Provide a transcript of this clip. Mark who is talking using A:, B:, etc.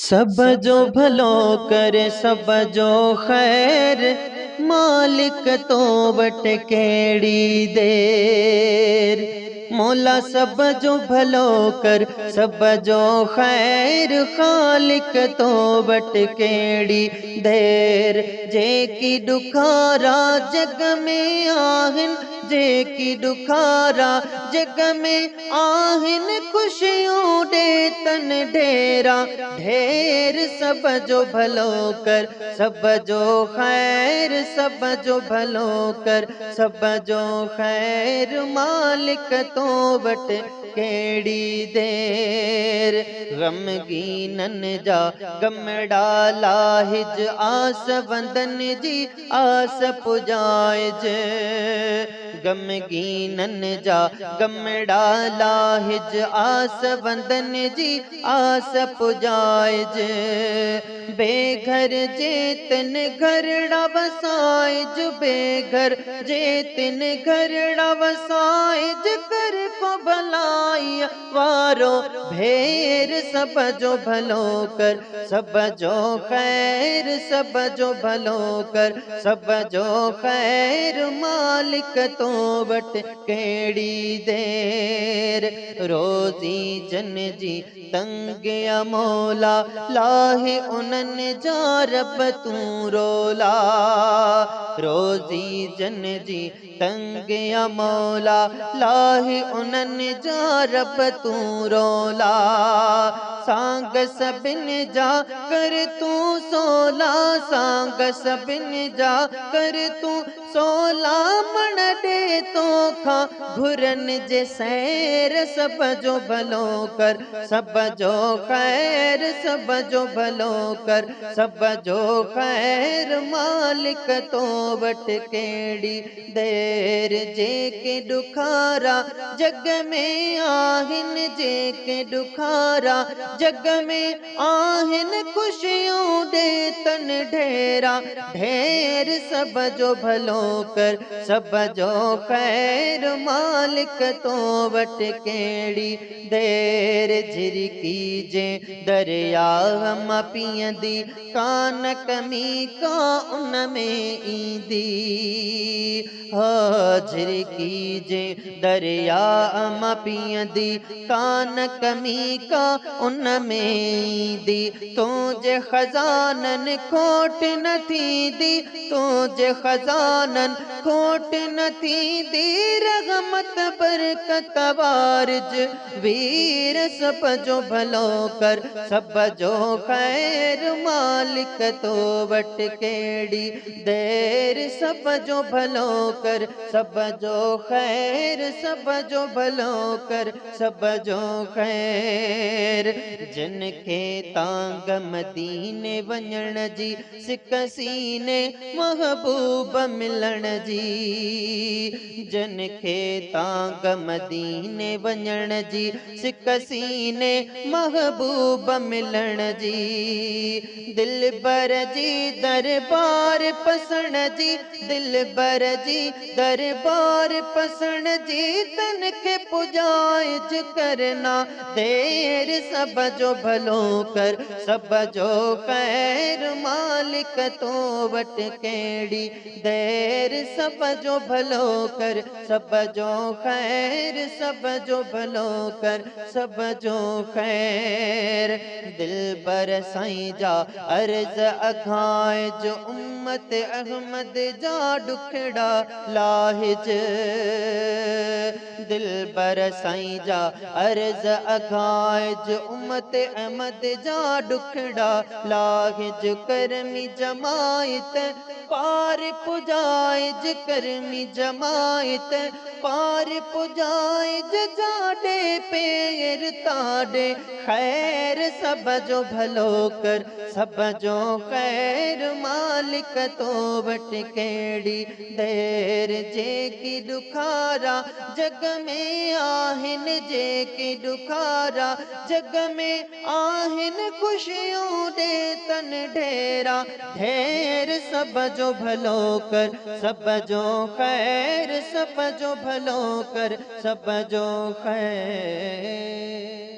A: सब जो भलो करे सब जो खैर, मालिक तो बट केड़ी देर। मौला सब जो भलो कर सब जो खैर, खालिक तो बट केड़ी देर। जेकी दुखारा जग में आहिन, जेकी दुखारा जग में आहिन, खुशियों दे तन ढेरा ढेर। सब जो भलो कर सब जो खैर, सब जो भलो कर सब जो खैर, मालिक तो बट केड़ी देर। गमगीनन जा गम डाला हिज, आस वंदन जी आस पुजाइज। गमगीनन जा गम डाला हिज, आस वंदन जी आस पुजाइज। बेघर जेतन घरड़ा वसाइज, बेघर जेतन घरड़ा वसाइज, कर को भलाई वारो भेर। सब जो भलो कर सब जो खैर, सब जो भलो कर सब जो खैर, मालिक तो बट केड़ी देर। रोजी जन जी तंग या मौला, लाहे उनन जा रब तू रोला। रोजी जन जी तंग या मौला, लाहे उनन जा रब तू रोला। सांग सबिन जा कर तू सोला, सांग सबिन जा कर तू सोला। मन दे तो खा घुरन जे सैर, सब जो भलो कर सब जो खैर, सब जो भलो कर सब जो खैर, मालिक तो बट केड़ी देर। जेके दुखारा जग में आहिन, जेके दुखारा जग में आहिन, खुशियों दे तन ढेरा ढेर। सब जो भलो कर सब जो खैर, मालिक तो बट केड़ी देर। झिरकी जे दरिया मां पीअंदी, कान कमी का उन में ईंदी। झिरकी जे दरिया मां पीअंदी, कान कमी का उन में ईंदी। तुझे खजानन खोट न थींदी, तुझे खजानन खोट न थींदी। रहमत बरकत वारिज वीर, सब जो भलो कर सब जो खैर, मालिक तो बट केड़ी देर। सब जो भलो कर सब जो खैर, सब जो भलो कर सब जो खैर। जिनखे तांग मदीने वञण जी, सिक सीने महबूब मिलण जी। जिनखे तांग मदीने वञण जी, सिक सीने महबूब मिलण जी। दिल बर जी दरबार पसण जी, दिल बर जी दरबार पसण जी। तन के पुजाइज करना देर, सब जो भलो कर सब जो खैर, मालिक तो बट केड़ी देर। सब जो भलो कर सब जो खैर, सब जो भलो कर सब जो खैर। दिल बर साईं जा अर्ज अघाए, जो उम्मत अहमद जा दुखड़ा लाहिज। दिल बर साईं जा अर्ज अघाए, जो उम्मत अहमद जा दुखड़ा लाहिज। करमी जमायत पार पुजाइज, करमी जमायत पार पुजाइज। जाडे पेर ताडे खैर, सब जो भलो कर सब जो खैर, मालिक तो बट केड़ी देर। जेकी दुखारा जग में आहिन, जेकी दुखारा जग में आहिन, खुशियों दे तन ढेरा ढेर। सब जो भलो कर सब जो खैर, सब जो भलो कर सब जो खैर।